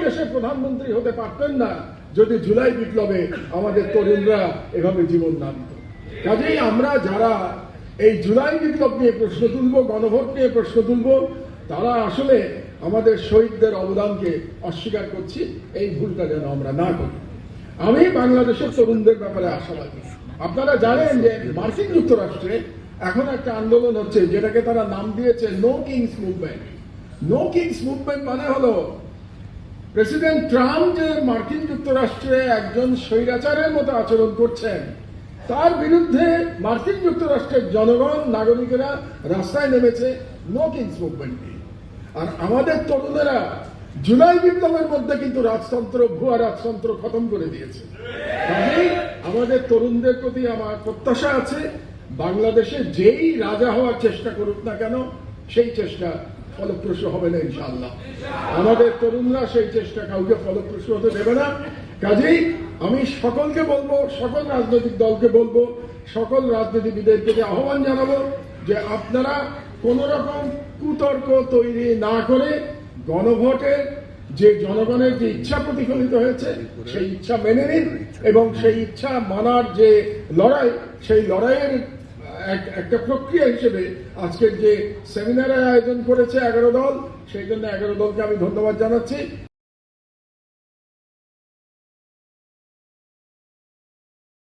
দেশের প্রধানমন্ত্রী হতে পারতেন না যদি জুলাই বিপ্লবে আমাদের তরুণরা এভাবে জীবন না দিত। কাজেই আমরা যারা এই জুলাই বিপ্লব নিয়ে প্রশ্ন তুলব, গণভোট নিয়ে প্রশ্ন তুলব, তারা আসলে আমাদের শহীদদের অবদানকে অস্বীকার করছি। এই ভুলটা যেন আমরা না করি। আমি বাংলাদেশের তরুণদের ব্যাপারে আশাবাদী। আপনারা জানেন যে মার্কিন যুক্তরাষ্ট্রে এখন একটা আন্দোলন হচ্ছে, যেটাকে তারা নাম দিয়েছে No Kings movement. No Kings movement মানে হলো প্রেসিডেন্ট ট্রাম্প যে মার্কিন যুক্তরাষ্ট্রে একজন স্বৈরাচারের মতো আচরণ করছেন, তার বিরুদ্ধে মার্কিন যুক্তরাষ্ট্রের জনগণ, নাগরিকেরা রাস্তায় নেমেছে নো কিংস মুভমেন্ট নিয়ে। আর আমাদের তরুণেরা জুলাই বিপ্লবের মধ্যে কিন্তু রাজতন্ত্র, ভুয়া রাজতন্ত্র খতম করে দিয়েছে। কাজেই আমাদের তরুণদের প্রতি আমার প্রত্যাশা আছে, বাংলাদেশে যেই রাজা হওয়ার চেষ্টা করুক না কেন, সেই চেষ্টা ফলপ্রসূ হবে না ইনশাআল্লাহ। আমাদের তরুণরা সেই চেষ্টা কাউকে ফলপ্রসূ হতে দেবে না। কাজেই আমি সকলকে বলবো, সকল রাজনৈতিক দলকে বলবো, সকল রাজনীতিবিদের প্রতি আহ্বান জানাবো যে আপনারা কোন রকম কুতর্ক তৈরি না করে গণভোটের যে জনগণের যে ইচ্ছা প্রতিফলিত হয়েছে সেই ইচ্ছা মেনে নিন, এবং সেই ইচ্ছা মানার যে লড়াই, সেই লড়াইয়ের একটা প্রক্রিয়া হিসেবে আজকের যে সেমিনারের আয়োজন করেছে 11 দল, সেই জন্য 11 দলকে আমি ধন্যবাদ জানাচ্ছি।